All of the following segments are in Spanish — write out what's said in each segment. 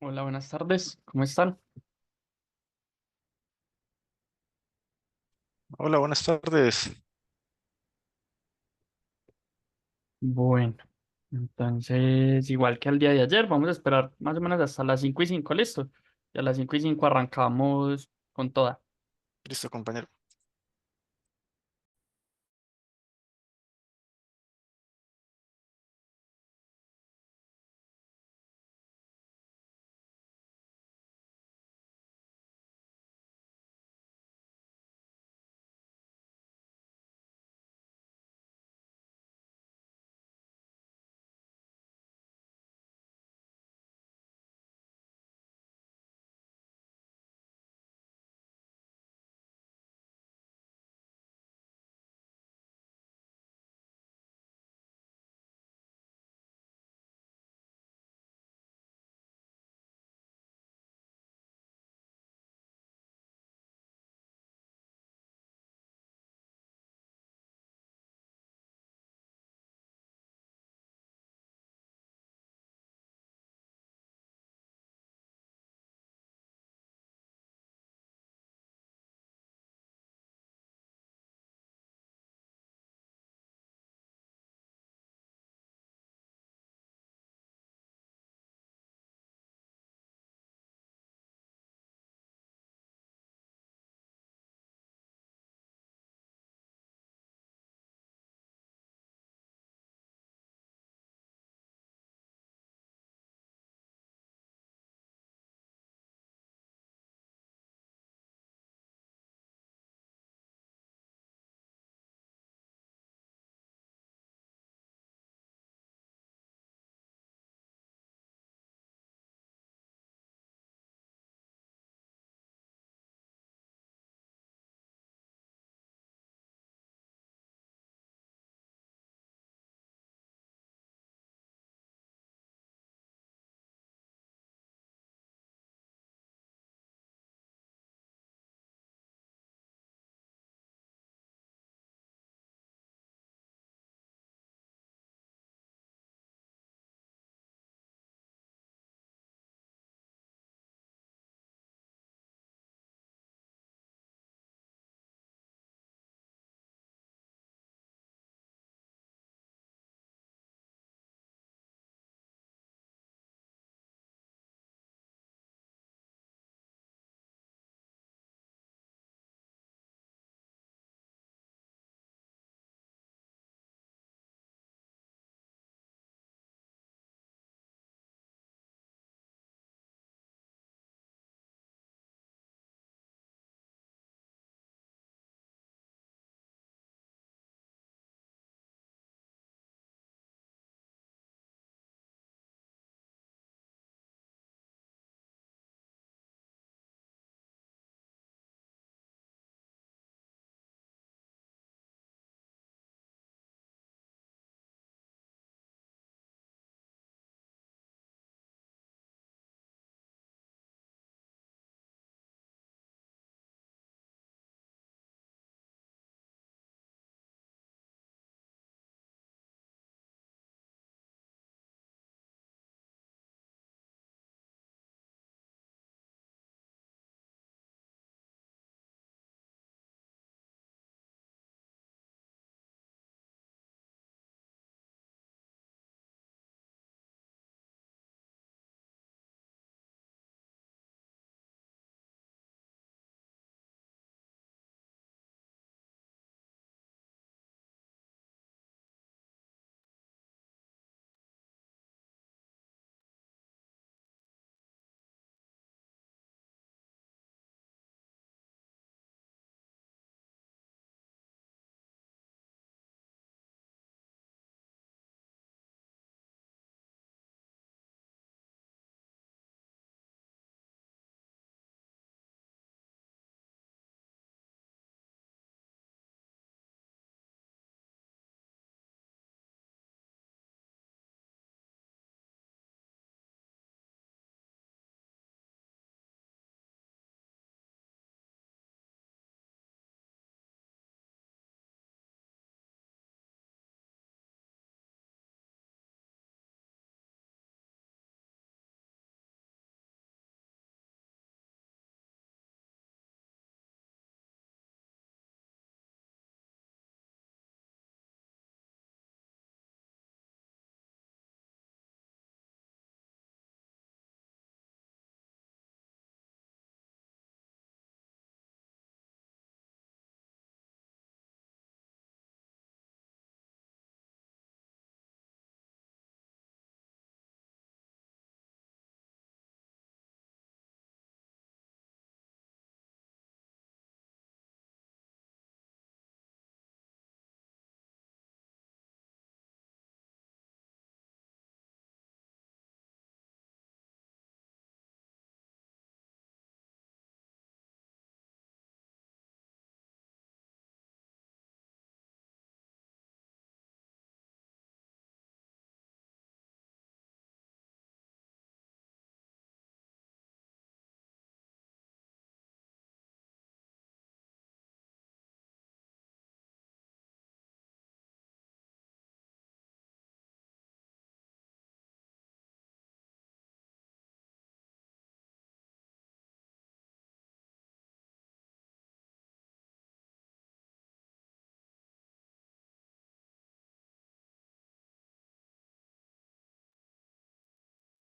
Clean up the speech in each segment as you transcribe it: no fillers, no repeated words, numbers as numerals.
Hola, buenas tardes. ¿Cómo están? Hola, buenas tardes. Bueno, entonces, igual que el día de ayer, vamos a esperar más o menos hasta las 5:05, ¿listo? Y a las 5:05 arrancamos con toda. Listo, compañero.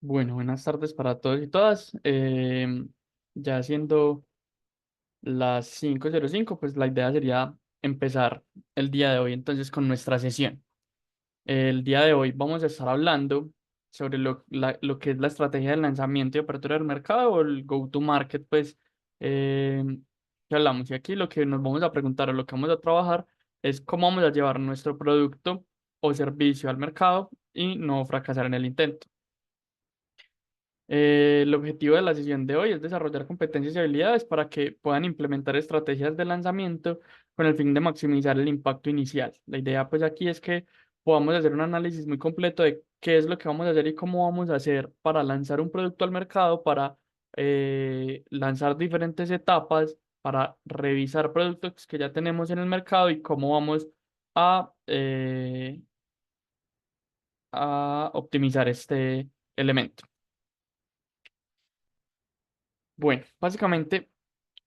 Bueno, buenas tardes para todos y todas. Ya siendo las 5:05, pues la idea sería empezar el día de hoy entonces con nuestra sesión. El día de hoy vamos a estar hablando sobre lo que es la estrategia de lanzamiento y apertura del mercado o el go-to-market, pues, eh, que hablamos. Y aquí lo que nos vamos a preguntar o lo que vamos a trabajar es cómo vamos a llevar nuestro producto o servicio al mercado y no fracasar en el intento. El objetivo de la sesión de hoy es desarrollar competencias y habilidades para que puedan implementar estrategias de lanzamiento con el fin de maximizar el impacto inicial. La idea pues aquí es que podamos hacer un análisis muy completo de qué es lo que vamos a hacer y cómo vamos a hacer para lanzar un producto al mercado, para lanzar diferentes etapas, para revisar productos que ya tenemos en el mercado y cómo vamos a optimizar este elemento. Bueno, básicamente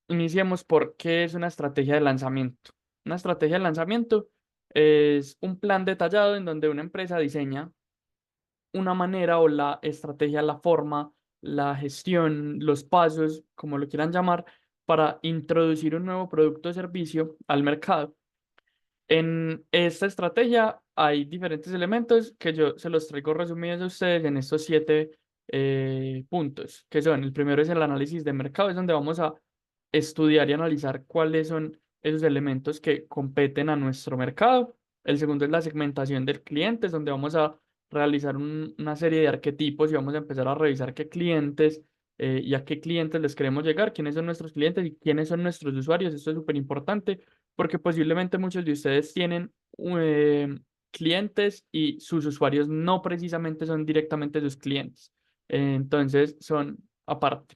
iniciemos por qué es una estrategia de lanzamiento. Una estrategia de lanzamiento es un plan detallado en donde una empresa diseña una manera o la estrategia, la forma, la gestión, los pasos, como lo quieran llamar, para introducir un nuevo producto o servicio al mercado. En esta estrategia hay diferentes elementos que yo se los traigo resumidos a ustedes en estos 7 puntos, que son, el primero es el análisis de mercado, es donde vamos a estudiar y analizar cuáles son esos elementos que competen a nuestro mercado. El segundo es la segmentación del cliente, es donde vamos a realizar una serie de arquetipos y vamos a empezar a revisar qué clientes y a qué clientes les queremos llegar, quiénes son nuestros clientes y quiénes son nuestros usuarios. Esto es súper importante porque posiblemente muchos de ustedes tienen clientes y sus usuarios no precisamente son directamente sus clientes. Entonces son aparte.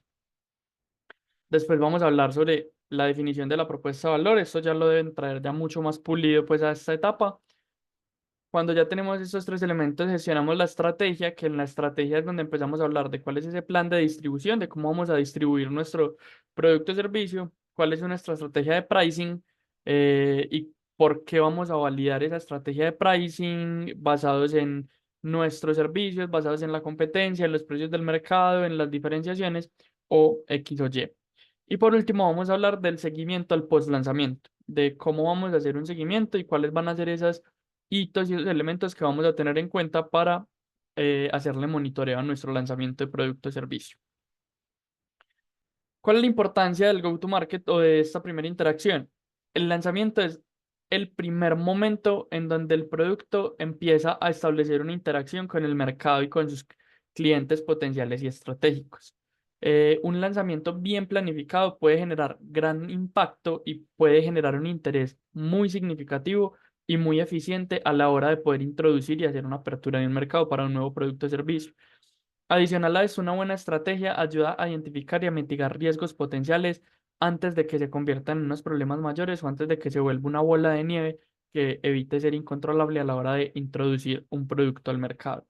Después vamos a hablar sobre la definición de la propuesta de valor. Esto ya lo deben traer ya mucho más pulido pues a esta etapa. Cuando ya tenemos estos 3 elementos, gestionamos la estrategia, que en la estrategia es donde empezamos a hablar de cuál es ese plan de distribución, de cómo vamos a distribuir nuestro producto o servicio, cuál es nuestra estrategia de pricing y por qué vamos a validar esa estrategia de pricing basados en nuestros servicios, basados en la competencia, en los precios del mercado, en las diferenciaciones o X o Y. Y por último, vamos a hablar del seguimiento al post lanzamiento, de cómo vamos a hacer un seguimiento y cuáles van a ser esas hitos y esos elementos que vamos a tener en cuenta para hacerle monitoreo a nuestro lanzamiento de producto o servicio. ¿Cuál es la importancia del go-to-market o de esta primera interacción? El lanzamiento es el primer momento en donde el producto empieza a establecer una interacción con el mercado y con sus clientes potenciales y estratégicos. Un lanzamiento bien planificado puede generar gran impacto y puede generar un interés muy significativo y muy eficiente a la hora de poder introducir y hacer una apertura de un mercado para un nuevo producto o servicio. Adicional a esto, una buena estrategia ayuda a identificar y a mitigar riesgos potenciales antes de que se conviertan en unos problemas mayores o antes de que se vuelva una bola de nieve que evite ser incontrolable a la hora de introducir un producto al mercado.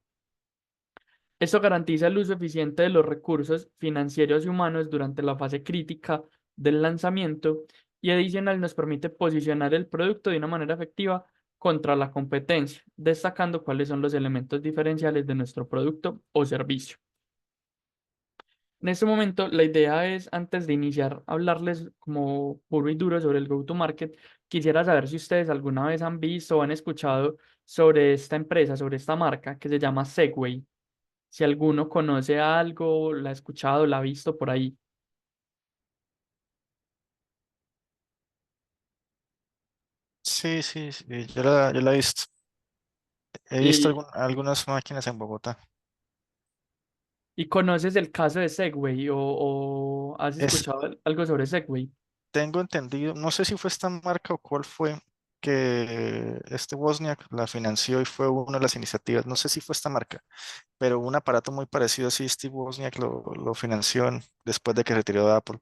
Esto garantiza el uso eficiente de los recursos financieros y humanos durante la fase crítica del lanzamiento y adicional nos permite posicionar el producto de una manera efectiva contra la competencia, destacando cuáles son los elementos diferenciales de nuestro producto o servicio. En este momento, la idea es, antes de iniciar a hablarles como puro y duro sobre el go-to-market, quisiera saber si ustedes alguna vez han visto o han escuchado sobre esta empresa, sobre esta marca que se llama Segway. Si alguno conoce algo, la ha escuchado, la ha visto por ahí. Sí, sí, sí, yo la he visto. He visto ¿Y, algunas máquinas en Bogotá. y conoces el caso de Segway o has Es, escuchado algo sobre Segway? tengo entendido, no sé si fue esta marca o cuál fue, que este Wozniak la financió y fue una de las iniciativas. No sé si fue esta marca, pero un aparato muy parecido así, Steve Wozniak lo financió después de que retiró de Apple.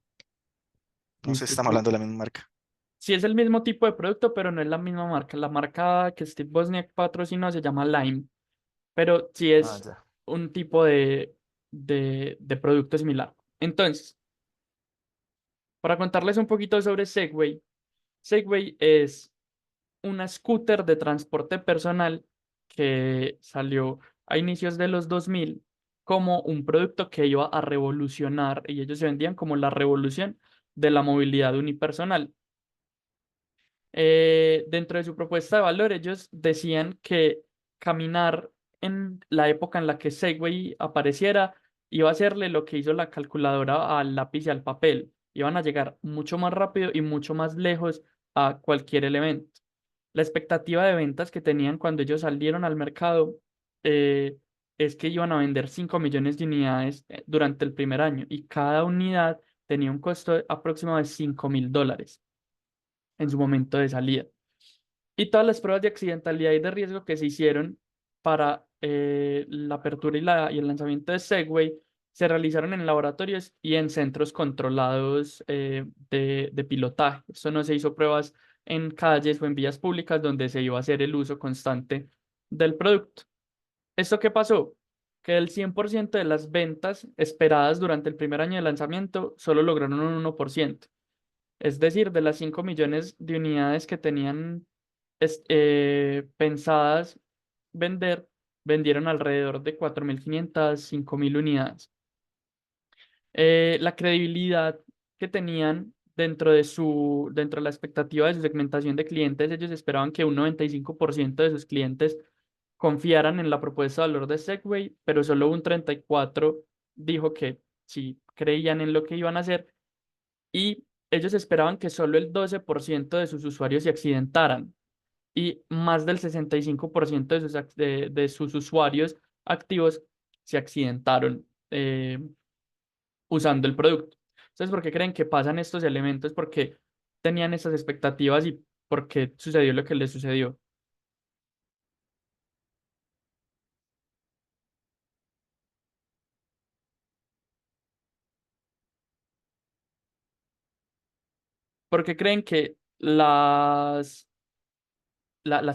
No sé si Listo, estamos sí. hablando de la misma marca. Sí es el mismo tipo de producto, pero no es la misma marca. La marca que Steve Wozniak patrocinó se llama Lime, pero sí Ah, es ya. un tipo de producto similar. Entonces, para contarles un poquito sobre Segway, Segway es una scooter de transporte personal que salió a inicios de los 2000 como un producto que iba a revolucionar, y ellos se vendían como la revolución de la movilidad unipersonal. Dentro de su propuesta de valor, ellos decían que caminar en la época en la que Segway apareciera iba a hacerle lo que hizo la calculadora al lápiz y al papel. Iban a llegar mucho más rápido y mucho más lejos a cualquier elemento. La expectativa de ventas que tenían cuando ellos salieron al mercado eh, es que iban a vender 5 millones de unidades durante el primer año y cada unidad tenía un costo aproximado de $5.000 en su momento de salida. Y todas las pruebas de accidentalidad y de riesgo que se hicieron para la apertura y el lanzamiento de Segway se realizaron en laboratorios y en centros controlados de pilotaje. Esto no se hizo pruebas en calles o en vías públicas donde se iba a hacer el uso constante del producto. ¿Esto qué pasó? Que el 100% de las ventas esperadas durante el primer año de lanzamiento solo lograron un 1%. Es decir, de las 5 millones de unidades que tenían pensadas vender, vendieron alrededor de 4.500, 5.000 unidades. La credibilidad que tenían dentro de la expectativa de su segmentación de clientes, ellos esperaban que un 95% de sus clientes confiaran en la propuesta de valor de Segway, pero solo un 34% dijo que sí creían en lo que iban a hacer y ellos esperaban que solo el 12% de sus usuarios se accidentaran y más del 65% de sus usuarios activos se accidentaron usando el producto. Entonces, ¿por qué creen que pasan estos elementos? Porque tenían estas expectativas y por qué sucedió lo que les sucedió. ¿Por qué creen que las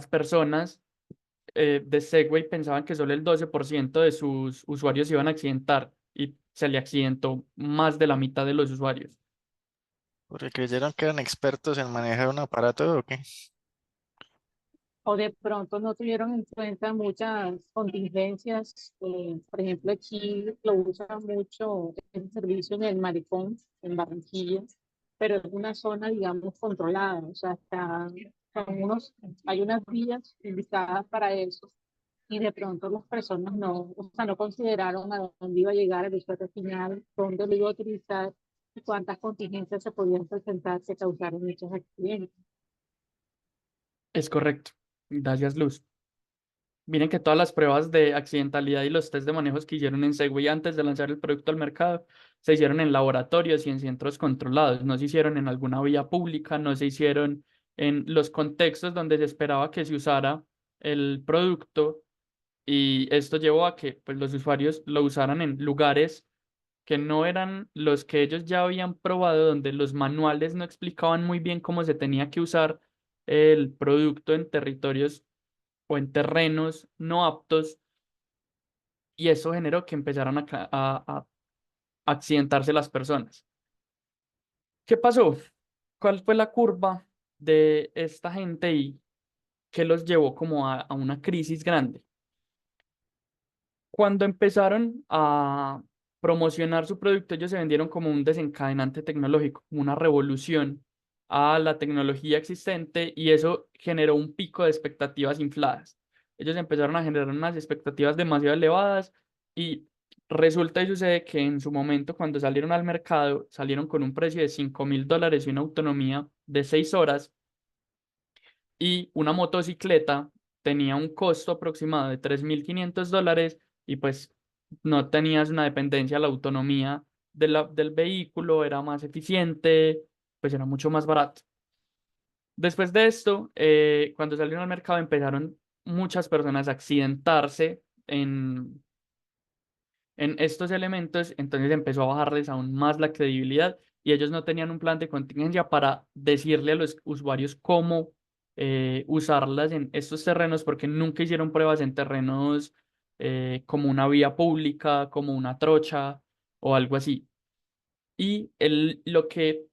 personas de Segway pensaban que solo el 12% de sus usuarios iban a accidentar y se le accidentó más de la mitad de los usuarios? Porque creyeron que eran expertos en manejar un aparato o qué. O de pronto no tuvieron en cuenta muchas contingencias. Por ejemplo, aquí lo usan mucho el servicio en el Malecón, en Barranquilla, pero es una zona, digamos, controlada. O sea, hay unas vías indicadas para eso y de pronto las personas no, o sea, no consideraron a dónde iba a llegar el usuario final, dónde lo iba a utilizar y cuántas contingencias se podían presentar que causaron muchos accidentes. Es correcto. Gracias, Luz. Miren que todas las pruebas de accidentalidad y los test de manejos que hicieron en Segway antes de lanzar el producto al mercado se hicieron en laboratorios y en centros controlados. No se hicieron en alguna vía pública, no se hicieron en los contextos donde se esperaba que se usara el producto y esto llevó a que pues, los usuarios lo usaran en lugares que no eran los que ellos ya habían probado, donde los manuales no explicaban muy bien cómo se tenía que usar el producto en territorios o en terrenos no aptos, y eso generó que empezaran a accidentarse las personas. ¿Qué pasó? ¿Cuál fue la curva de esta gente y qué los llevó como a una crisis grande? Cuando empezaron a promocionar su producto, ellos se vendieron como un desencadenante tecnológico, como una revolución a la tecnología existente y eso generó un pico de expectativas infladas. Ellos empezaron a generar unas expectativas demasiado elevadas y resulta y sucede que en su momento, cuando salieron al mercado, salieron con un precio de $5.000 y una autonomía de 6 horas y una motocicleta tenía un costo aproximado de $3.500 y pues no tenías una dependencia, la autonomía del vehículo era más eficiente, pues era mucho más barato. Después de esto, cuando salieron al mercado empezaron muchas personas a accidentarse en estos elementos, entonces empezó a bajarles aún más la credibilidad y ellos no tenían un plan de contingencia para decirle a los usuarios cómo usarlas en estos terrenos porque nunca hicieron pruebas en terrenos como una vía pública, como una trocha o algo así. Y lo que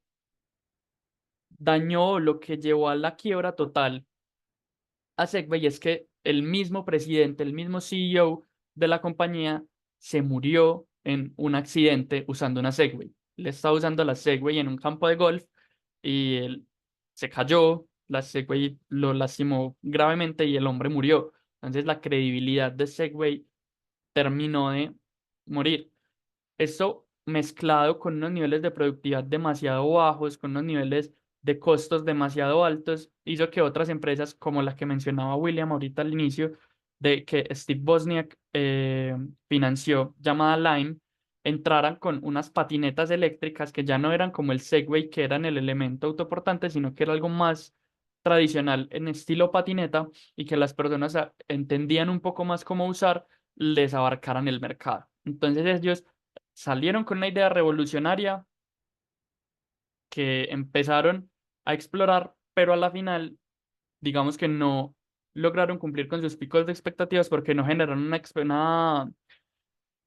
dañó, lo que llevó a la quiebra total a Segway es que el mismo presidente, el mismo CEO de la compañía se murió en un accidente usando una Segway. Él estaba usando la Segway en un campo de golf y él se cayó, la Segway lo lastimó gravemente y el hombre murió. Entonces la credibilidad de Segway terminó de morir. Esto mezclado con unos niveles de productividad demasiado bajos, con unos niveles de costos demasiado altos, hizo que otras empresas, como la que mencionaba William ahorita al inicio, de que Steve Wozniak financió, llamada Lime, entraran con unas patinetas eléctricas que ya no eran como el Segway, que eran el elemento autoportante, sino que era algo más tradicional en estilo patineta y que las personas entendían un poco más cómo usar, les abarcaran el mercado. Entonces ellos salieron con una idea revolucionaria que empezaron a explorar, pero a la final, digamos que no lograron cumplir con sus picos de expectativas porque no generaron una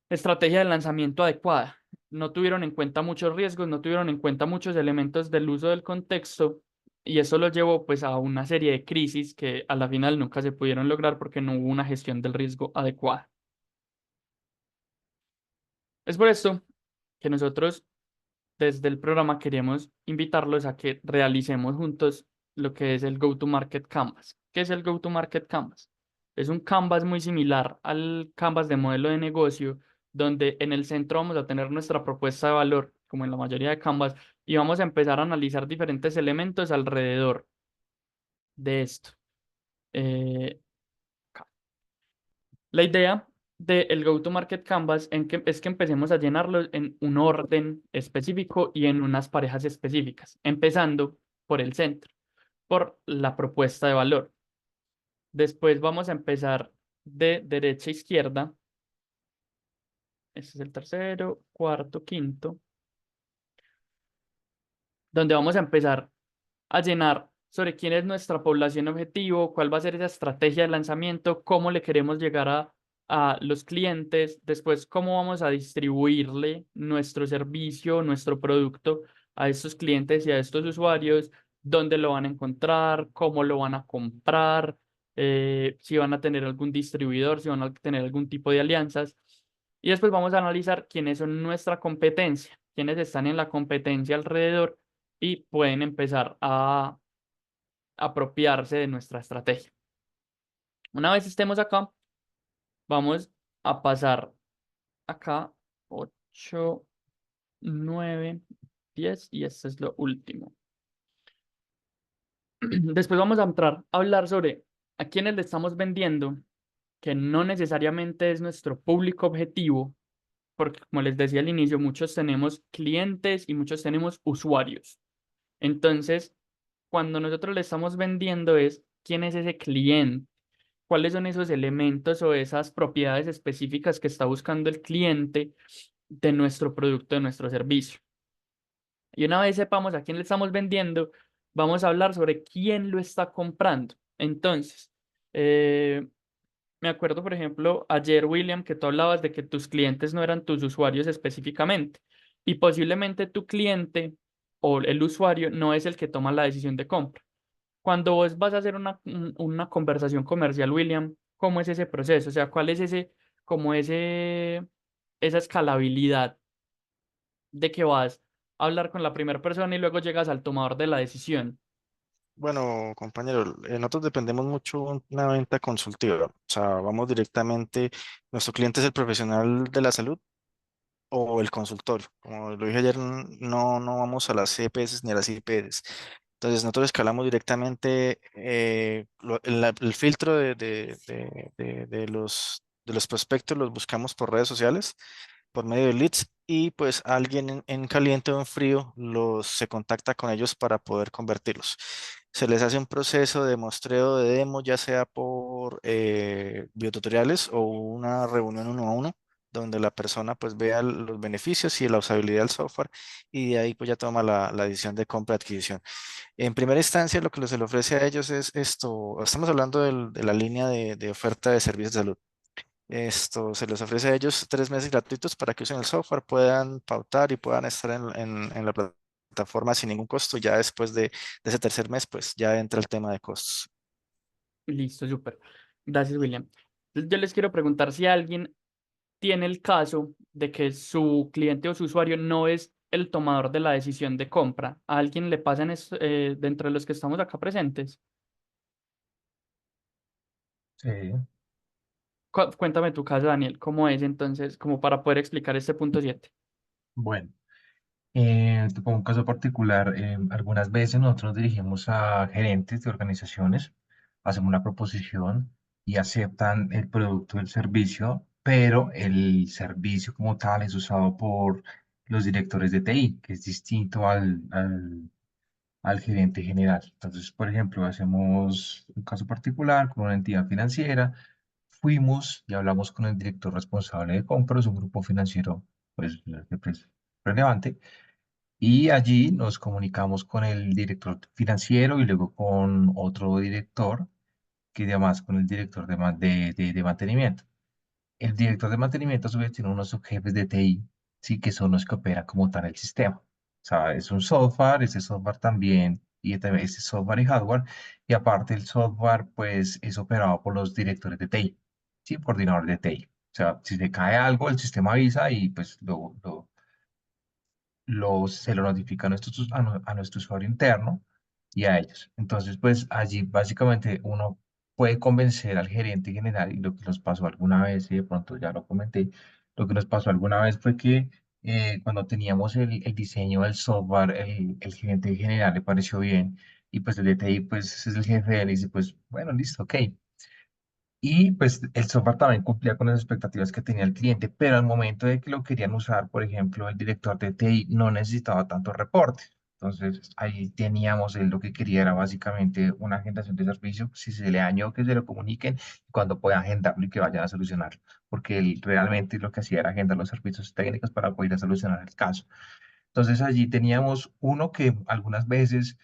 estrategia de lanzamiento adecuada. No tuvieron en cuenta muchos riesgos, no tuvieron en cuenta muchos elementos del uso del contexto y eso lo llevó pues a una serie de crisis que a la final nunca se pudieron lograr porque no hubo una gestión del riesgo adecuada. Es por esto que nosotros desde el programa queremos invitarlos a que realicemos juntos lo que es el Go-to-Market Canvas. ¿Qué es el Go-to-Market Canvas? Es un canvas muy similar al canvas de modelo de negocio, donde en el centro vamos a tener nuestra propuesta de valor, como en la mayoría de canvas, y vamos a empezar a analizar diferentes elementos alrededor de esto. Eh, La idea del Go-to-Market Canvas es que empecemos a llenarlo en un orden específico y en unas parejas específicas, empezando por el centro, por la propuesta de valor. Después vamos a empezar de derecha a izquierda. Este es el tercero, cuarto, quinto, donde vamos a empezar a llenar sobre quién es nuestra población objetivo, cuál va a ser esa estrategia de lanzamiento, cómo le queremos llegar a los clientes, después cómo vamos a distribuirle nuestro servicio, nuestro producto a estos clientes y a estos usuarios, dónde lo van a encontrar, cómo lo van a comprar, si van a tener algún distribuidor, si van a tener algún tipo de alianzas. Y después vamos a analizar quiénes son nuestra competencia, quiénes están en la competencia alrededor y pueden empezar a apropiarse de nuestra estrategia. Una vez estemos acá, vamos a pasar acá 8, 9, 10 y este es lo último. Después vamos a entrar a hablar sobre a quiénes le estamos vendiendo, que no necesariamente es nuestro público objetivo, porque como les decía al inicio, muchos tenemos clientes y muchos tenemos usuarios. Entonces, cuando nosotros le estamos vendiendo es quién es ese cliente, cuáles son esos elementos o esas propiedades específicas que está buscando el cliente de nuestro producto, de nuestro servicio. Y una vez sepamos a quién le estamos vendiendo, vamos a hablar sobre quién lo está comprando. Entonces, eh, me acuerdo, por ejemplo, ayer, William, que tú hablabas de que tus clientes no eran tus usuarios específicamente y posiblemente tu cliente o el usuario no es el que toma la decisión de compra. Cuando vos vas a hacer una conversación comercial, William, ¿cómo es ese proceso? O sea, ¿cuál es esa escalabilidad de que vas a hablar con la primera persona y luego llegas al tomador de la decisión? Bueno, compañero, nosotros dependemos mucho de una venta consultiva. O sea, vamos directamente, nuestro cliente es el profesional de la salud o el consultorio. Como lo dije ayer, no vamos a las CPS ni a las IPS. Entonces nosotros escalamos directamente el filtro de los prospectos, los buscamos por redes sociales, por medio de leads y pues alguien en caliente o en frío se contacta con ellos para poder convertirlos. Se les hace un proceso de muestreo de demo, ya sea por videotutoriales o una reunión uno a uno donde la persona pues vea los beneficios y la usabilidad del software y de ahí pues ya toma la decisión de compra-adquisición. En primera instancia lo que se le ofrece a ellos es esto, estamos hablando de la línea de oferta de servicios de salud. Esto se les ofrece a ellos 3 meses gratuitos para que usen el software, puedan pautar y puedan estar en la plataforma sin ningún costo. Ya después de ese tercer mes pues ya entra el tema de costos. Listo, súper. Gracias, William. Entonces, yo les quiero preguntar si alguien tiene el caso de que su cliente o su usuario no es el tomador de la decisión de compra. ¿A alguien le pasan dentro de los que estamos acá presentes? Sí, Cuéntame tu caso, Daniel, ¿cómo es entonces, como para poder explicar este punto 7? bueno. Te pongo un caso particular. Algunas veces nosotros nos dirigimos a gerentes de organizaciones, hacemos una proposición y aceptan el producto, el servicio, pero el servicio como tal es usado por los directores de TI, que es distinto al gerente general. Entonces, por ejemplo, hacemos un caso particular con una entidad financiera, fuimos y hablamos con el director responsable de compras, un grupo financiero pues, relevante, y allí nos comunicamos con el director financiero y luego con otro director, que además con el director de mantenimiento. El director de mantenimiento a su vez tiene unos subjefes de TI, sí, que son los que operan como tal el sistema. O sea, es un software, ese software también, y también ese software y hardware, y aparte el software, pues es operado por los directores de TI, sí, coordinador de TI. O sea, si se cae algo, el sistema avisa y pues se lo notifica a a nuestro usuario interno y a ellos. Entonces, pues allí básicamente uno puede convencer al gerente general y lo que nos pasó alguna vez, y de pronto ya lo comenté, lo que nos pasó alguna vez fue que cuando teníamos el diseño del software, el gerente general le pareció bien y pues el DTI pues es el jefe, él dice pues bueno, listo, ok. Y pues el software también cumplía con las expectativas que tenía el cliente, pero al momento de que lo querían usar, por ejemplo, el director de TI no necesitaba tantos reportes. Entonces ahí teníamos, él lo que quería era básicamente una agendación de servicio, si se le dañó que se lo comuniquen y cuando puedan agendarlo y que vayan a solucionarlo, porque él realmente lo que hacía era agendar los servicios técnicos para poder solucionar el caso. Entonces allí teníamos uno que algunas veces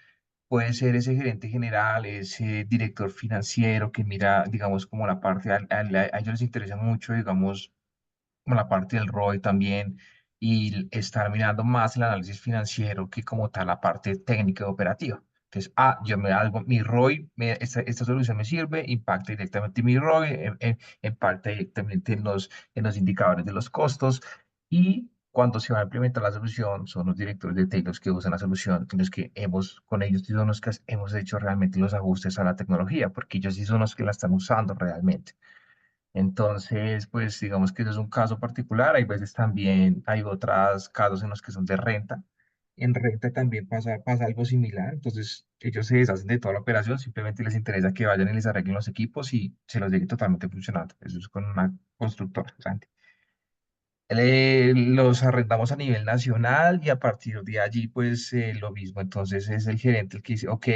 puede ser ese gerente general, ese director financiero que mira, digamos, como la parte, a ellos les interesa mucho, digamos, como la parte del ROI también, y estar mirando más el análisis financiero que como tal la parte técnica y operativa. Entonces, yo me hago mi ROI, esta solución me sirve, impacta directamente mi ROI, impacta directamente en los indicadores de los costos, y cuando se va a implementar la solución, son los directores de TI los que usan la solución, en los que con ellos sí son los que hemos hecho realmente los ajustes a la tecnología, porque ellos sí son los que la están usando realmente. Entonces, pues digamos que eso es un caso particular. Hay veces también hay otros casos en los que son de renta. En renta también pasa algo similar. Entonces, ellos se deshacen de toda la operación, simplemente les interesa que vayan y les arreglen los equipos y se los deje totalmente funcionando. Eso es con una constructora grande. Los arrendamos a nivel nacional y a partir de allí, pues lo mismo. Entonces es el gerente el que dice, ok,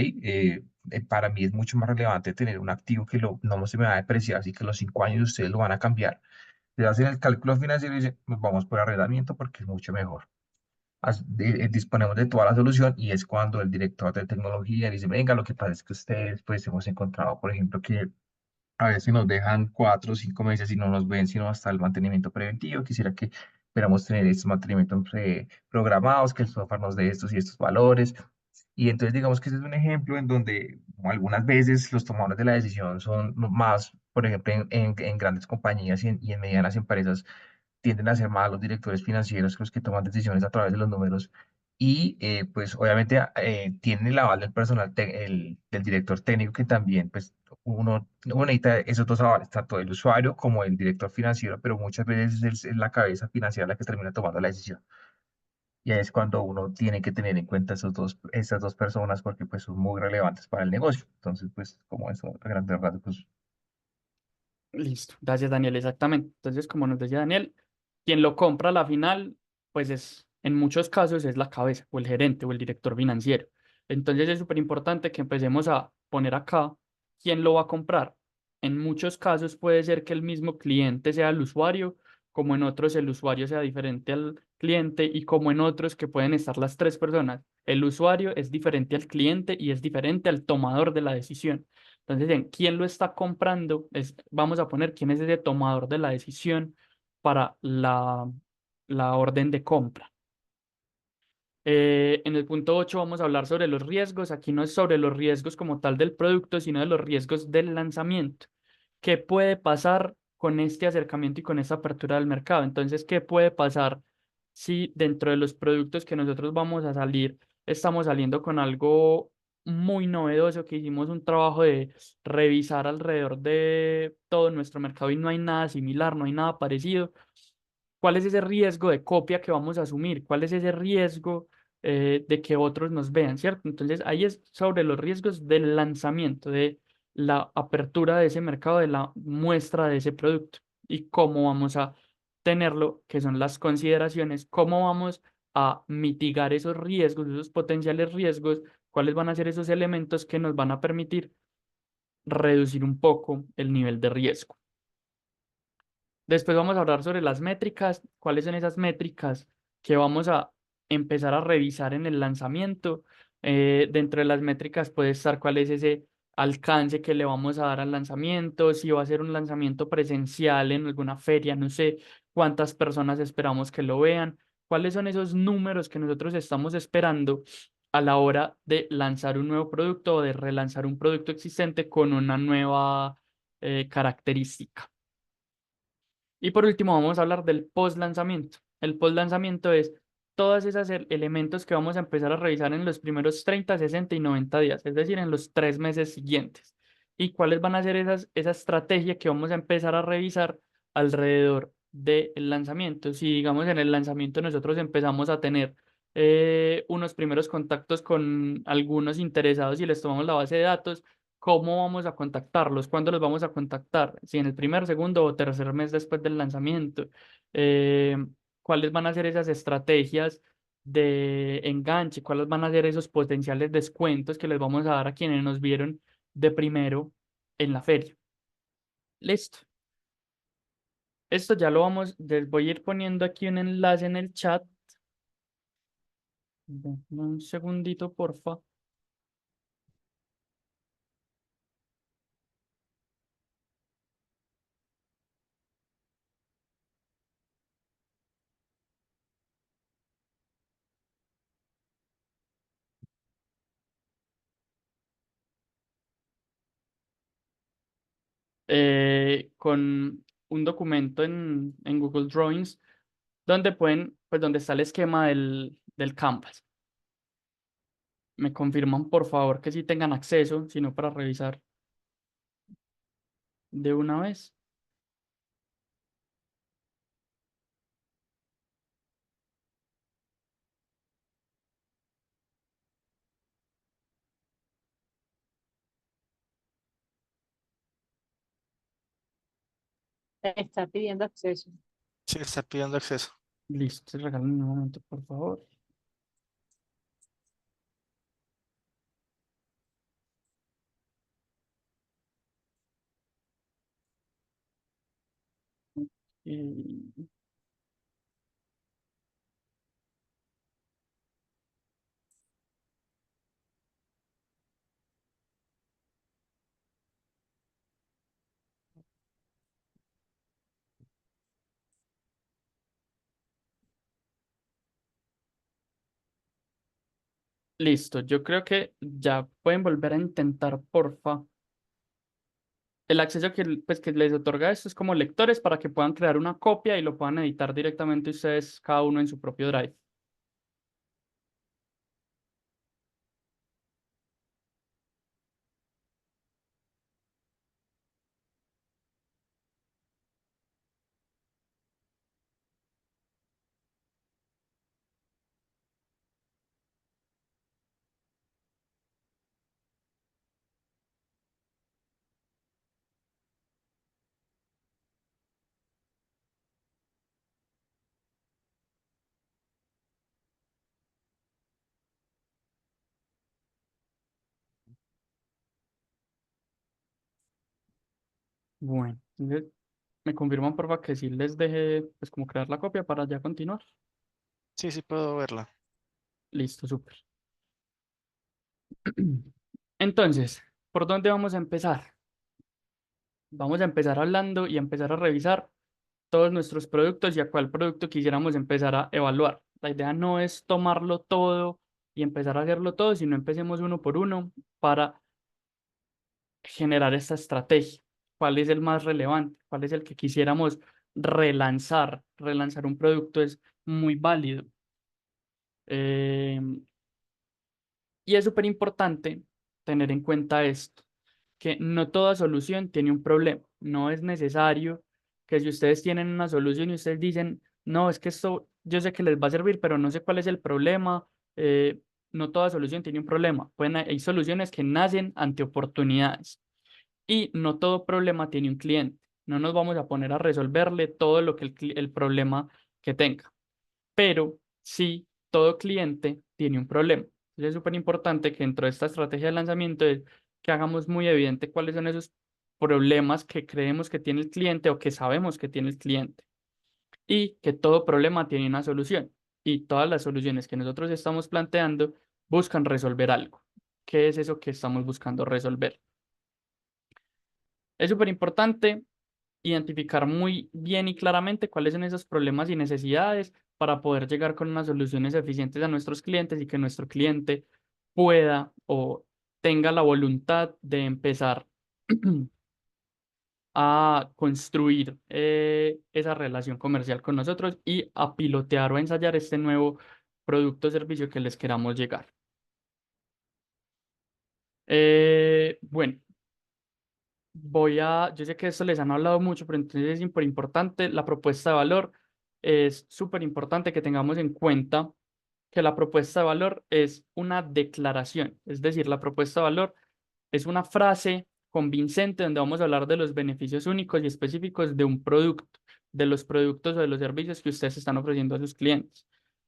para mí es mucho más relevante tener un activo que no se me va a depreciar, así que los 5 años ustedes lo van a cambiar. Le hacen el cálculo financiero y dicen, nos vamos por arrendamiento porque es mucho mejor. Disponemos de toda la solución y es cuando el director de tecnología dice, venga, lo que pasa es que ustedes, pues hemos encontrado, por ejemplo, que a veces nos dejan 4 o 5 meses y no nos ven sino hasta el mantenimiento preventivo. Quisiera que esperamos tener estos mantenimientos programados, que el software nos dé estos y estos valores. Y entonces digamos que ese es un ejemplo en donde algunas veces los tomadores de la decisión son más, por ejemplo, en grandes compañías y en medianas empresas, tienden a ser más los directores financieros que los que toman decisiones a través de los números. Y pues obviamente tienen el aval del personal, del director técnico, que también pues uno necesita esos dos avales, tanto el usuario como el director financiero, pero muchas veces es la cabeza financiera la que termina tomando la decisión. Y ahí es cuando uno tiene que tener en cuenta esas dos personas porque pues son muy relevantes para el negocio. Entonces, pues como eso, a grandes rasgos. Listo, gracias Daniel, exactamente. Entonces, como nos decía Daniel, quien lo compra a la final, pues en muchos casos es la cabeza o el gerente o el director financiero. Entonces es súper importante que empecemos a poner acá quién lo va a comprar. En muchos casos puede ser que el mismo cliente sea el usuario, como en otros el usuario sea diferente al cliente y como en otros que pueden estar las tres personas. El usuario es diferente al cliente y es diferente al tomador de la decisión. Entonces, en quién lo está comprando, vamos a poner quién es ese tomador de la decisión para la orden de compra. En el punto 8 vamos a hablar sobre los riesgos. Aquí no es sobre los riesgos como tal del producto, sino de los riesgos del lanzamiento. ¿Qué puede pasar con este acercamiento y con esta apertura del mercado. Entonces, ¿qué puede pasar si dentro de los productos que nosotros vamos a salir, estamos saliendo con algo muy novedoso, que hicimos un trabajo de revisar alrededor de todo nuestro mercado y no hay nada similar, no hay nada parecido? ¿Cuál es ese riesgo de copia que vamos a asumir? ¿Cuál es ese riesgo de que otros nos vean, ¿cierto? Entonces ahí es sobre los riesgos del lanzamiento, de la apertura de ese mercado, de la muestra de ese producto y cómo vamos a tenerlo, que son las consideraciones, cómo vamos a mitigar esos riesgos, esos potenciales riesgos, cuáles van a ser esos elementos que nos van a permitir reducir un poco el nivel de riesgo. Después vamos a hablar sobre las métricas, cuáles son esas métricas que vamos a empezar a revisar en el lanzamiento. Dentro de las métricas puede estar cuál es ese alcance que le vamos a dar al lanzamiento, si va a ser un lanzamiento presencial en alguna feria, no sé cuántas personas esperamos que lo vean, cuáles son esos números que nosotros estamos esperando a la hora de lanzar un nuevo producto o de relanzar un producto existente con una nueva característica. Y por último, vamos a hablar del post-lanzamiento. El post-lanzamiento es todos esos elementos que vamos a empezar a revisar en los primeros 30, 60 y 90 días, es decir, en los 3 meses siguientes. ¿Y cuáles van a ser esa estrategia que vamos a empezar a revisar alrededor del lanzamiento? Si, digamos, en el lanzamiento nosotros empezamos a tener unos primeros contactos con algunos interesados y les tomamos la base de datos, ¿cómo vamos a contactarlos? ¿Cuándo los vamos a contactar? Si en el primer, segundo o tercer mes después del lanzamiento. Eh, ¿Cuáles van a ser esas estrategias de enganche? ¿Cuáles van a ser esos potenciales descuentos que les vamos a dar a quienes nos vieron de primero en la feria? Listo. Esto ya lo vamos, les voy a ir poniendo aquí un enlace en el chat. Denme un segundito, porfa. Con un documento en Google Drawings donde pueden, pues donde está el esquema del Canvas. Me confirman por favor que sí tengan acceso, sino para revisar de una vez. Te está pidiendo acceso. Sí, está pidiendo acceso. Listo, regálame un momento, por favor. Y- Listo, yo creo que ya pueden volver a intentar, porfa. El acceso pues, que les otorga esto es como lectores para que puedan crear una copia y lo puedan editar directamente ustedes, cada uno en su propio Drive. Bueno, entonces me confirman, porfa, que sí les deje, pues, como crear la copia para ya continuar. Sí, sí puedo verla. Listo, súper. Entonces, ¿por dónde vamos a empezar? Vamos a empezar hablando y a empezar a revisar todos nuestros productos y a cuál producto quisiéramos empezar a evaluar. La idea no es tomarlo todo y empezar a hacerlo todo, sino empecemos uno por uno para generar esta estrategia. cuál es el más relevante, cuál es el que quisiéramos relanzar. Relanzar un producto es muy válido. Y es súper importante tener en cuenta esto, que no toda solución tiene un problema. No es necesario que si ustedes tienen una solución y ustedes dicen, no, es que esto yo sé que les va a servir, pero no sé cuál es el problema. No toda solución tiene un problema. Hay soluciones que nacen ante oportunidades y no todo problema tiene un cliente. No nos vamos a poner a resolverle todo lo que el problema que tenga, pero sí, todo cliente tiene un problema. Entonces es súper importante que dentro de esta estrategia de lanzamiento es que hagamos muy evidente cuáles son esos problemas que creemos que tiene el cliente o que sabemos que tiene el cliente y que todo problema tiene una solución y todas las soluciones que nosotros estamos planteando buscan resolver algo. ¿Qué es eso que estamos buscando resolver? Es súper importante identificar muy bien y claramente cuáles son esos problemas y necesidades para poder llegar con unas soluciones eficientes a nuestros clientes y que nuestro cliente pueda o tenga la voluntad de empezar a construir esa relación comercial con nosotros y a pilotear o a ensayar este nuevo producto o servicio que les queramos llegar. Bueno, yo sé que esto les han hablado mucho, pero entonces es súper importante, la propuesta de valor es súper importante que tengamos en cuenta que la propuesta de valor es una declaración, es decir, la propuesta de valor es una frase convincente donde vamos a hablar de los beneficios únicos y específicos de un producto, de los productos o de los servicios que ustedes están ofreciendo a sus clientes.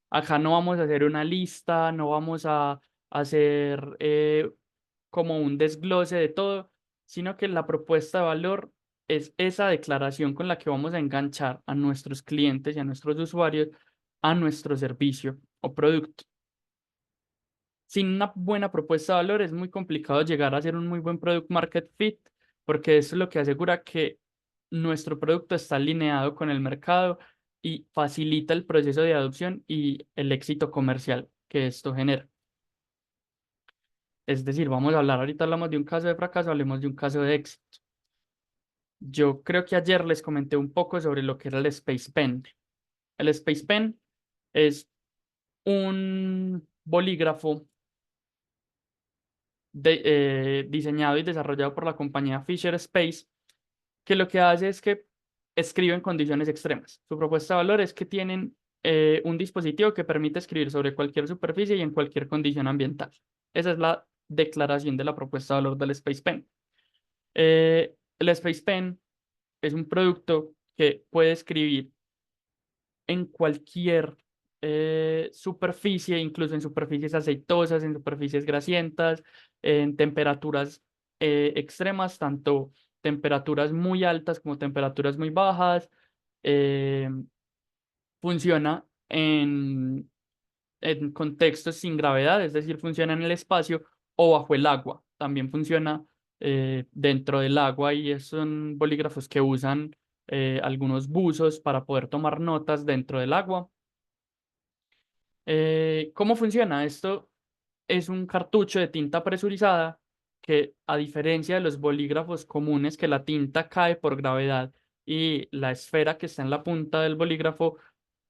Acá no vamos a hacer una lista, no vamos a hacer como un desglose de todo, sino que la propuesta de valor es esa declaración con la que vamos a enganchar a nuestros clientes y a nuestros usuarios a nuestro servicio o producto. Sin una buena propuesta de valor es muy complicado llegar a ser un muy buen product market fit, porque eso es lo que asegura que nuestro producto está alineado con el mercado y facilita el proceso de adopción y el éxito comercial que esto genera. Es decir, vamos a hablar, ahorita hablamos de un caso de fracaso, hablemos de un caso de éxito. Yo creo que ayer les comenté un poco sobre lo que era el Space Pen. El Space Pen es un bolígrafo diseñado y desarrollado por la compañía Fisher Space, que lo que hace es que escribe en condiciones extremas. Su propuesta de valor es que tienen un dispositivo que permite escribir sobre cualquier superficie y en cualquier condición ambiental. Esa es la declaración de la propuesta de valor del Space Pen. El Space Pen es un producto que puede escribir en cualquier superficie, incluso en superficies aceitosas, en superficies grasientas, en temperaturas extremas, tanto temperaturas muy altas como temperaturas muy bajas. eh, Funciona en contextos sin gravedad, es decir, funciona en el espacio o bajo el agua. También funciona dentro del agua y son bolígrafos que usan algunos buzos para poder tomar notas dentro del agua. ¿Cómo funciona? Esto es un cartucho de tinta presurizada que, a diferencia de los bolígrafos comunes, que la tinta cae por gravedad y la esfera que está en la punta del bolígrafo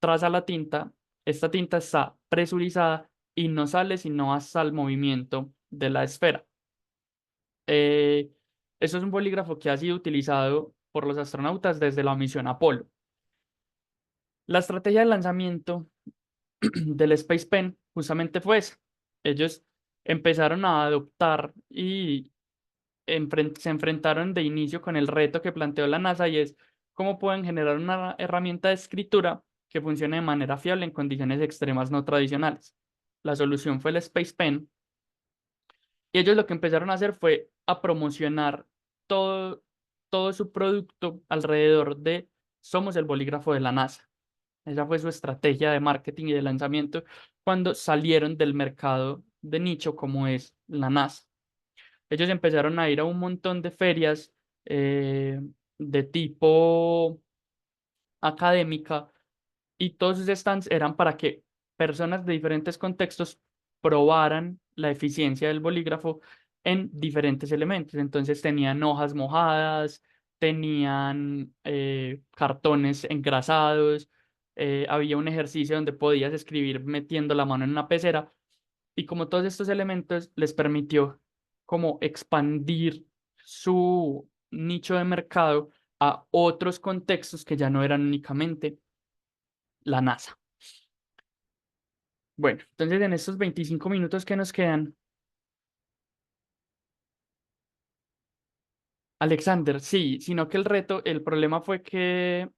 traza la tinta, esta tinta está presurizada y no sale sino hasta el movimiento de la esfera. Eh, Eso es un bolígrafo que ha sido utilizado por los astronautas desde la misión Apolo. La estrategia de lanzamiento del Space Pen justamente fue esa. Ellos empezaron a adoptar y se enfrentaron de inicio con el reto que planteó la NASA y es cómo pueden generar una herramienta de escritura que funcione de manera fiable en condiciones extremas no tradicionales. La solución fue el Space Pen y ellos lo que empezaron a hacer fue a promocionar todo, todo su producto alrededor de somos el bolígrafo de la NASA. Esa fue su estrategia de marketing y de lanzamiento cuando salieron del mercado de nicho como es la NASA. Ellos empezaron a ir a un montón de ferias de tipo académica y todos sus stands eran para que personas de diferentes contextos probaran la eficiencia del bolígrafo en diferentes elementos. Entonces tenían hojas mojadas, tenían cartones engrasados, había un ejercicio donde podías escribir metiendo la mano en una pecera, y como todos estos elementos les permitió como expandir su nicho de mercado a otros contextos que ya no eran únicamente la NASA. Bueno, entonces en estos 25 minutos que nos quedan, Alexander, sí, sino que el problema fue que,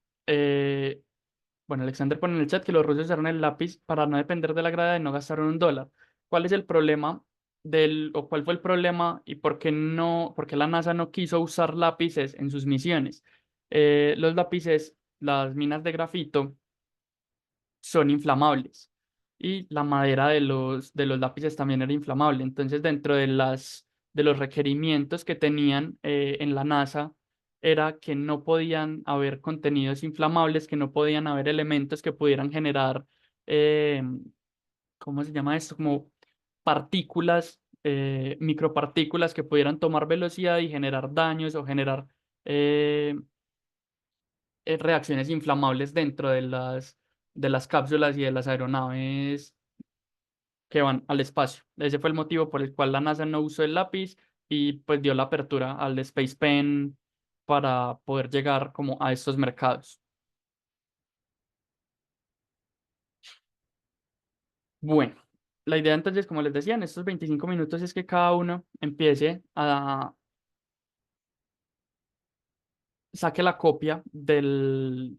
bueno, Alexander pone en el chat que los rusos usaron el lápiz para no depender de la gravedad y no gastaron un dólar. ¿Cuál es el problema o cuál fue el problema y por qué la NASA no quiso usar lápices en sus misiones? Los lápices, las minas de grafito, son inflamables y la madera de los lápices también era inflamable. Entonces, dentro de los requerimientos que tenían en la NASA, era que no podían haber contenidos inflamables, que no podían haber elementos que pudieran generar, eh, ¿cómo se llama esto? Como partículas, micropartículas que pudieran tomar velocidad y generar daños o generar eh, reacciones inflamables dentro de las cápsulas y de las aeronaves que van al espacio. Ese fue el motivo por el cual la NASA no usó el lápiz y pues dio la apertura al Space Pen para poder llegar como a estos mercados. Bueno, la idea entonces, como les decía, en estos 25 minutos es que cada uno empiece a saque la copia del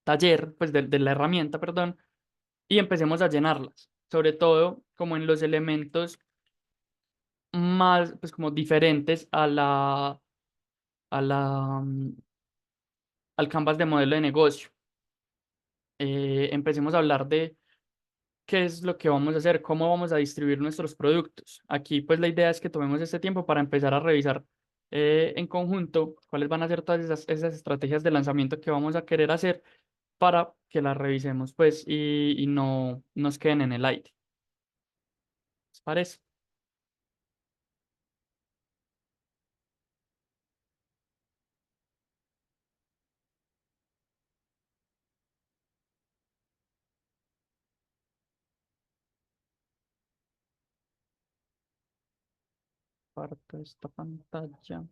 taller, pues de la herramienta, perdón, y empecemos a llenarlas, sobre todo como en los elementos más, pues como diferentes a la, al canvas de modelo de negocio. Empecemos a hablar de qué es lo que vamos a hacer, cómo vamos a distribuir nuestros productos. Aquí pues la idea es que tomemos este tiempo para empezar a revisar en conjunto cuáles van a ser todas esas estrategias de lanzamiento que vamos a querer hacer para que las revisemos pues y no nos queden en el aire. ¿Les parece? Parto esta pantalla.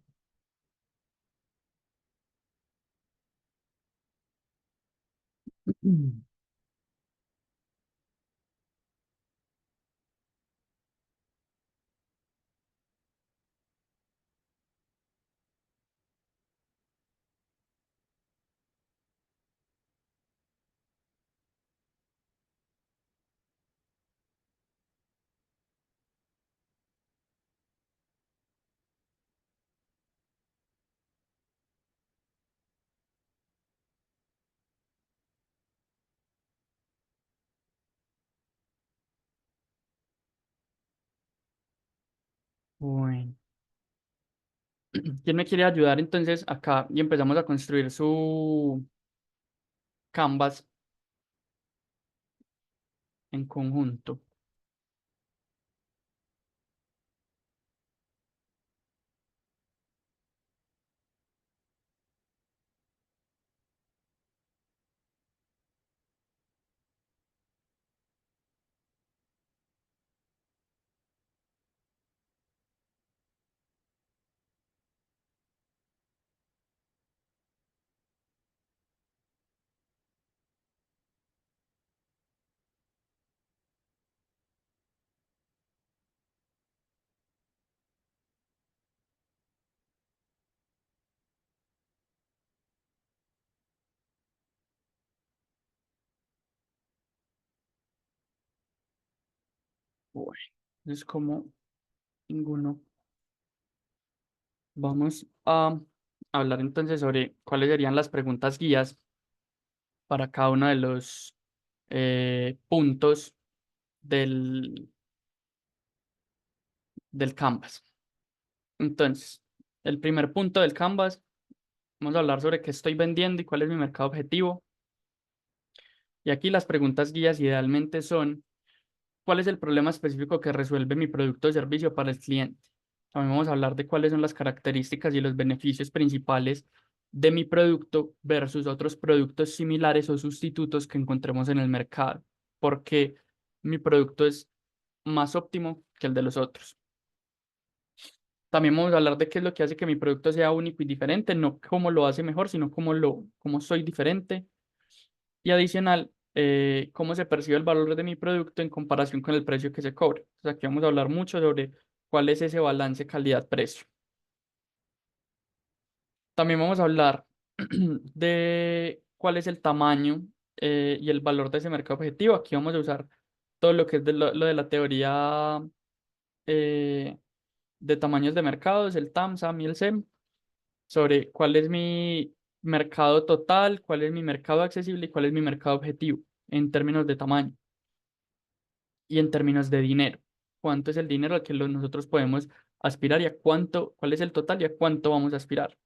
Bueno, ¿quién me quiere ayudar entonces acá y empezamos a construir su canvas en conjunto? Bueno, es como ninguno. Vamos a hablar entonces sobre cuáles serían las preguntas guías para cada uno de los puntos del, del Canvas. Entonces, el primer punto del Canvas, vamos a hablar sobre qué estoy vendiendo y cuál es mi mercado objetivo. Y aquí las preguntas guías idealmente son, ¿cuál es el problema específico que resuelve mi producto o servicio para el cliente? También vamos a hablar de cuáles son las características y los beneficios principales de mi producto versus otros productos similares o sustitutos que encontremos en el mercado, porque mi producto es más óptimo que el de los otros. También vamos a hablar de qué es lo que hace que mi producto sea único y diferente, no cómo lo hace mejor, sino cómo soy diferente. Y adicional, cómo se percibe el valor de mi producto en comparación con el precio que se cobra. Entonces, aquí vamos a hablar mucho sobre cuál es ese balance calidad-precio. También vamos a hablar de cuál es el tamaño y el valor de ese mercado objetivo. Aquí vamos a usar todo lo que es lo de la teoría eh, de tamaños de mercados, el TAM, SAM y el SEM, sobre cuál es mi mercado total, cuál es mi mercado accesible y cuál es mi mercado objetivo en términos de tamaño y en términos de dinero. ¿Cuánto es el dinero al que nosotros podemos aspirar y a cuál es el total y a cuánto vamos a aspirar?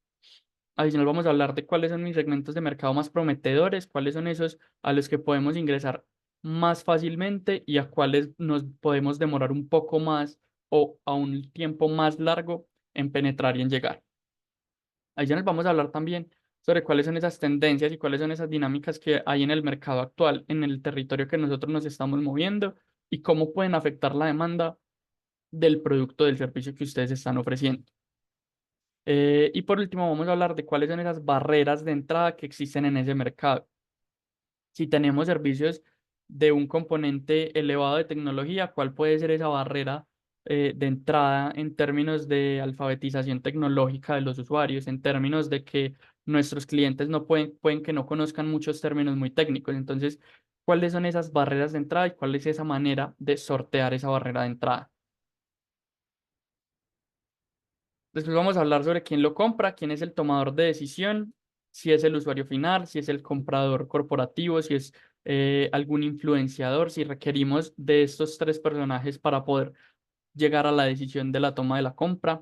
Adicional, vamos a hablar de cuáles son mis segmentos de mercado más prometedores, cuáles son esos a los que podemos ingresar más fácilmente y a cuáles nos podemos demorar un poco más o a un tiempo más largo en penetrar y en llegar. Adicional, vamos a hablar también sobre cuáles son esas tendencias y cuáles son esas dinámicas que hay en el mercado actual, en el territorio que nosotros nos estamos moviendo y cómo pueden afectar la demanda del producto o del servicio que ustedes están ofreciendo. Y por último, vamos a hablar de cuáles son esas barreras de entrada que existen en ese mercado. Si tenemos servicios de un componente elevado de tecnología, ¿cuál puede ser esa barrera de entrada en términos de alfabetización tecnológica de los usuarios, en términos de que nuestros clientes no pueden que no conozcan muchos términos muy técnicos? Entonces, ¿cuáles son esas barreras de entrada y cuál es esa manera de sortear esa barrera de entrada? Después vamos a hablar sobre quién lo compra, quién es el tomador de decisión, si es el usuario final, si es el comprador corporativo, si es algún influenciador, si requerimos de estos tres personajes para poder llegar a la decisión de la toma de la compra.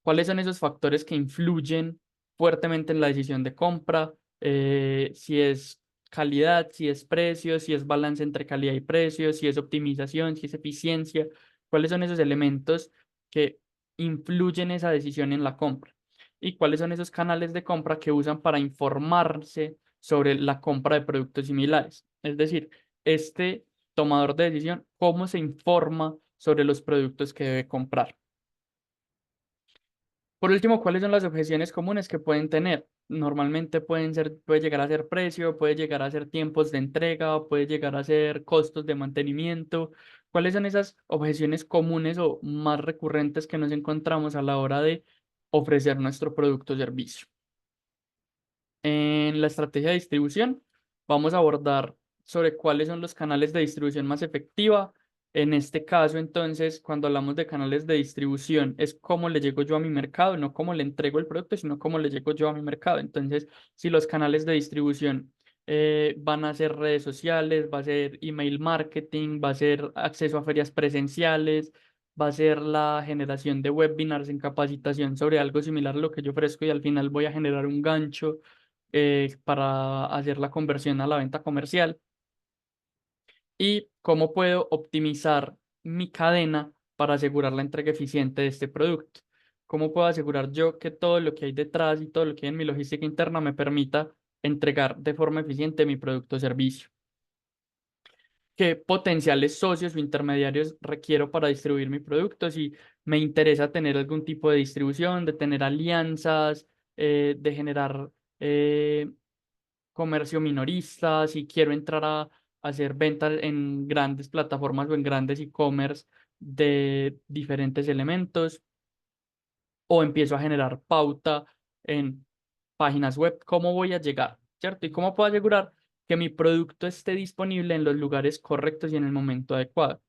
¿Cuáles son esos factores que influyen fuertemente en la decisión de compra? Si es calidad, si es precio, si es balance entre calidad y precio, si es optimización, si es eficiencia. ¿Cuáles son esos elementos que influyen esa decisión en la compra? ¿Y cuáles son esos canales de compra que usan para informarse sobre la compra de productos similares? Es decir, este tomador de decisión, ¿cómo se informa sobre los productos que debe comprar? Por último, ¿cuáles son las objeciones comunes que pueden tener? Normalmente puede llegar a ser precio, puede llegar a ser tiempos de entrega, puede llegar a ser costos de mantenimiento. ¿Cuáles son esas objeciones comunes o más recurrentes que nos encontramos a la hora de ofrecer nuestro producto o servicio? En la estrategia de distribución vamos a abordar sobre cuáles son los canales de distribución más efectiva. En este caso, entonces, cuando hablamos de canales de distribución, es cómo le llego yo a mi mercado, no cómo le entrego el producto, sino cómo le llego yo a mi mercado. Entonces, si los canales de distribución van a ser redes sociales, va a ser email marketing, va a ser acceso a ferias presenciales, va a ser la generación de webinars en capacitación sobre algo similar a lo que yo ofrezco y al final voy a generar un gancho para hacer la conversión a la venta comercial y cómo puedo optimizar mi cadena para asegurar la entrega eficiente de este producto. ¿Cómo puedo asegurar yo que todo lo que hay detrás y todo lo que hay en mi logística interna me permita entregar de forma eficiente mi producto o servicio? ¿Qué potenciales socios o intermediarios requiero para distribuir mi producto? Si me interesa tener algún tipo de distribución, de tener alianzas, de generar comercio minorista, si quiero entrar a hacer ventas en grandes plataformas o en grandes e-commerce de diferentes elementos, o empiezo a generar pauta en páginas web, ¿cómo voy a llegar? ¿Cierto? ¿Y cómo puedo asegurar que mi producto esté disponible en los lugares correctos y en el momento adecuado?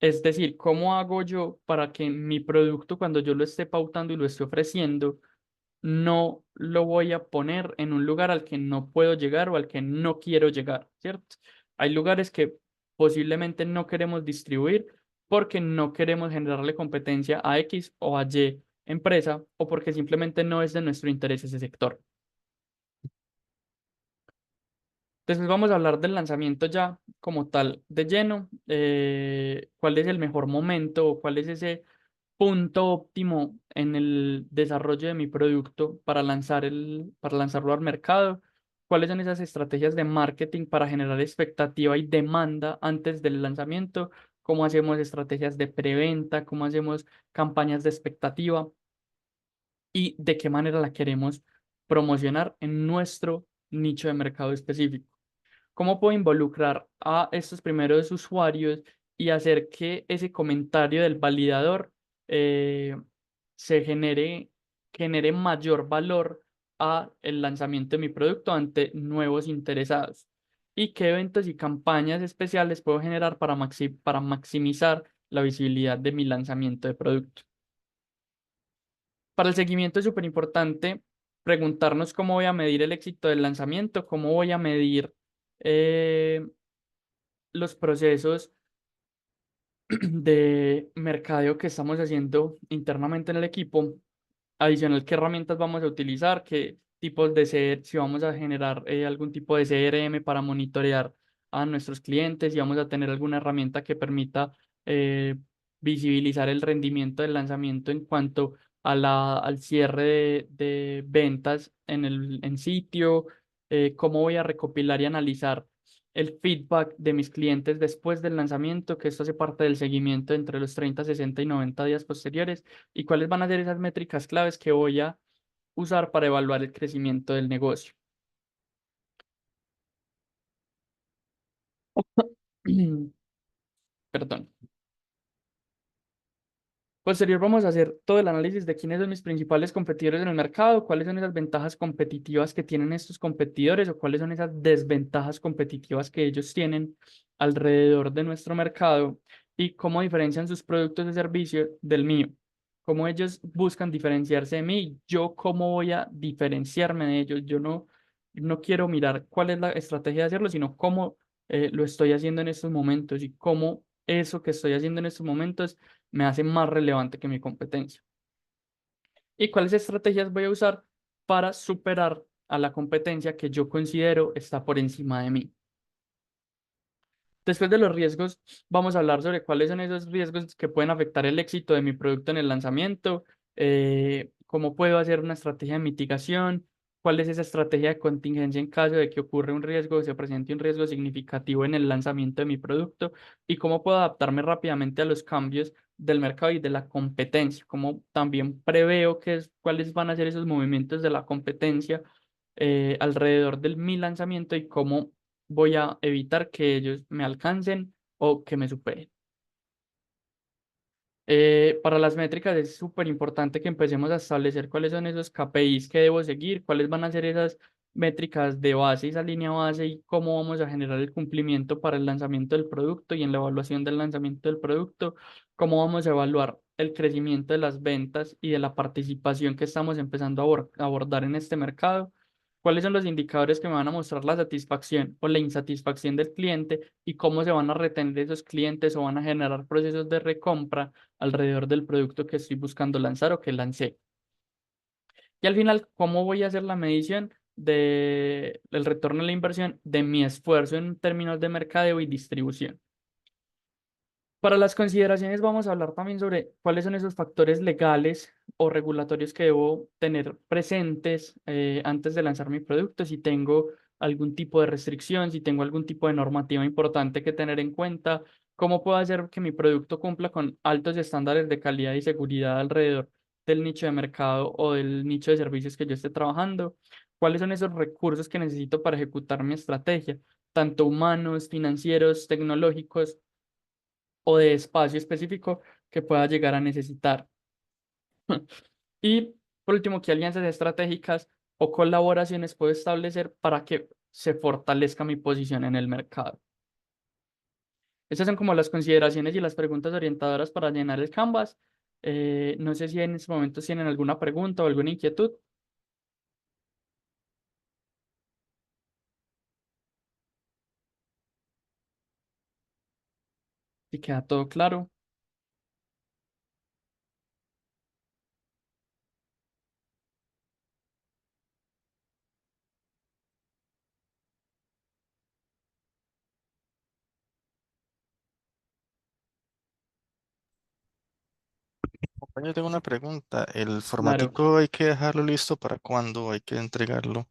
Es decir, ¿cómo hago yo para que mi producto, cuando yo lo esté pautando y lo esté ofreciendo, no lo voy a poner en un lugar al que no puedo llegar o al que no quiero llegar, ¿cierto? Hay lugares que posiblemente no queremos distribuir porque no queremos generarle competencia a X o a Y empresa o porque simplemente no es de nuestro interés ese sector. Después vamos a hablar del lanzamiento ya como tal de lleno, cuál es el mejor momento o cuál es ese punto óptimo en el desarrollo de mi producto para lanzarlo al mercado, cuáles son esas estrategias de marketing para generar expectativa y demanda antes del lanzamiento, cómo hacemos estrategias de preventa, cómo hacemos campañas de expectativa y de qué manera la queremos promocionar en nuestro nicho de mercado específico. ¿Cómo puedo involucrar a estos primeros usuarios y hacer que ese comentario del validador eh, se genere mayor valor a el lanzamiento de mi producto ante nuevos interesados? ¿Y qué eventos y campañas especiales puedo generar para maximizar la visibilidad de mi lanzamiento de producto? Para el seguimiento es súper importante preguntarnos cómo voy a medir el éxito del lanzamiento, cómo voy a medir eh, los procesos de mercadeo que estamos haciendo internamente en el equipo. Adicional, qué herramientas vamos a utilizar, qué tipos de si vamos a generar algún tipo de CRM para monitorear a nuestros clientes, si vamos a tener alguna herramienta que permita eh, visibilizar el rendimiento del lanzamiento en cuanto a al cierre de ventas en sitio, cómo voy a recopilar y analizar el feedback de mis clientes después del lanzamiento, que esto hace parte del seguimiento entre los 30, 60 y 90 días posteriores, y cuáles van a ser esas métricas claves que voy a usar para evaluar el crecimiento del negocio. Perdón. Posterior vamos a hacer todo el análisis de quiénes son mis principales competidores en el mercado, cuáles son esas ventajas competitivas que tienen estos competidores o cuáles son esas desventajas competitivas que ellos tienen alrededor de nuestro mercado y cómo diferencian sus productos de servicio del mío, cómo ellos buscan diferenciarse de mí, yo cómo voy a diferenciarme de ellos. Yo no quiero mirar cuál es la estrategia de hacerlo, sino cómo lo estoy haciendo en estos momentos y cómo eso que estoy haciendo en estos momentos me hace más relevante que mi competencia. ¿Y cuáles estrategias voy a usar para superar a la competencia que yo considero está por encima de mí? Después de los riesgos, vamos a hablar sobre cuáles son esos riesgos que pueden afectar el éxito de mi producto en el lanzamiento, cómo puedo hacer una estrategia de mitigación, cuál es esa estrategia de contingencia en caso de que ocurra un riesgo o se presente un riesgo significativo en el lanzamiento de mi producto y cómo puedo adaptarme rápidamente a los cambios del mercado y de la competencia, cómo también preveo cuáles van a ser esos movimientos de la competencia alrededor de mi lanzamiento y cómo voy a evitar que ellos me alcancen o que me superen. Para las métricas es súper importante que empecemos a establecer cuáles son esos KPIs que debo seguir, cuáles van a ser esas métricas de base, esa línea base y cómo vamos a generar el cumplimiento para el lanzamiento del producto y en la evaluación del lanzamiento del producto, cómo vamos a evaluar el crecimiento de las ventas y de la participación que estamos empezando a abordar en este mercado, cuáles son los indicadores que me van a mostrar la satisfacción o la insatisfacción del cliente y cómo se van a retener esos clientes o van a generar procesos de recompra alrededor del producto que estoy buscando lanzar o que lancé. Y al final, ¿cómo voy a hacer la medición del retorno de la inversión de mi esfuerzo en términos de mercadeo y distribución? Para las consideraciones vamos a hablar también sobre cuáles son esos factores legales o regulatorios que debo tener presentes antes de lanzar mi producto, si tengo algún tipo de restricción, si tengo algún tipo de normativa importante que tener en cuenta, cómo puedo hacer que mi producto cumpla con altos estándares de calidad y seguridad alrededor del nicho de mercado o del nicho de servicios que yo esté trabajando, cuáles son esos recursos que necesito para ejecutar mi estrategia, tanto humanos, financieros, tecnológicos o de espacio específico que pueda llegar a necesitar. Y por último, ¿qué alianzas estratégicas o colaboraciones puedo establecer para que se fortalezca mi posición en el mercado? Estas son como las consideraciones y las preguntas orientadoras para llenar el Canvas. No sé si en este momento tienen alguna pregunta o alguna inquietud. Si queda todo claro. Yo tengo una pregunta. ¿El Claro. formatico hay que dejarlo listo para cuándo hay que entregarlo?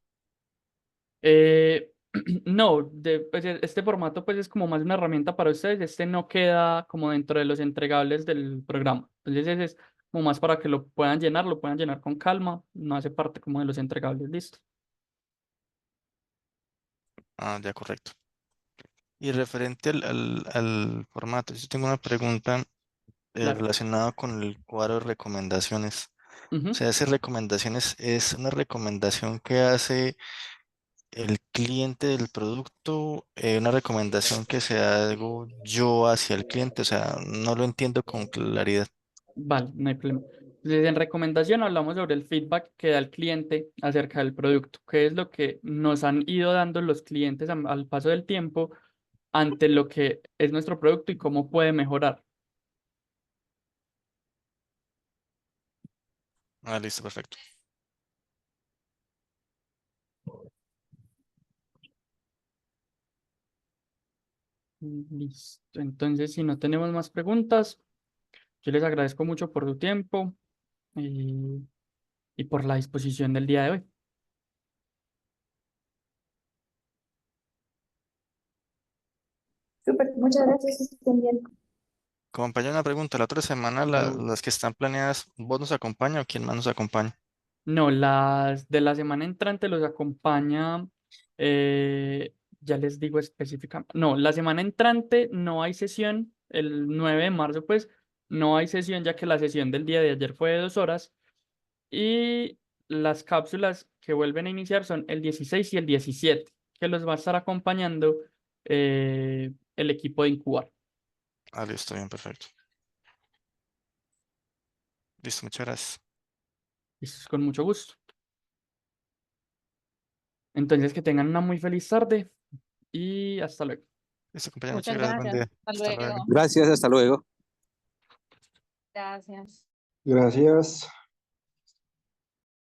No, pues, este formato pues es como más una herramienta para ustedes. Este no queda como dentro de los entregables del programa. Entonces ese es como más para que lo puedan llenar con calma. No hace parte como de los entregables, listo. Ah, ya, correcto. Y referente al formato, yo tengo una pregunta Claro. relacionada con el cuadro de recomendaciones. O Ujú. sea, esas recomendaciones es una recomendación que hace el cliente del producto, una recomendación que se hago yo hacia el cliente. O sea, no lo entiendo con claridad. Vale, no hay problema. Entonces, en recomendación hablamos sobre el feedback que da el cliente acerca del producto, qué es lo que nos han ido dando los clientes al paso del tiempo ante lo que es nuestro producto y cómo puede mejorar. Ah, listo, perfecto. Listo. Entonces, si no tenemos más preguntas, yo les agradezco mucho por su tiempo y, y por la disposición del día de hoy. Súper, muchas gracias, que estén bien. Compañero, una pregunta. La otra semana, Raúl. las que están planeadas, ¿vos nos acompaña o quién más nos acompaña? No, las de la semana entrante los acompaña, ya les digo específicamente, no, la semana entrante no hay sesión, el 9 de marzo pues no hay sesión ya que la sesión del día de ayer fue de 2 horas y las cápsulas que vuelven a iniciar son el 16 y el 17 que los va a estar acompañando el equipo de Incubar. Ah, listo, bien, perfecto. Listo, muchas gracias. Eso es con mucho gusto. Entonces que tengan una muy feliz tarde y hasta luego. Listo, compañero, muchas Muchas gracias. Buen gracias. día. Hasta Hasta luego. luego. Gracias, hasta luego. Gracias. Gracias.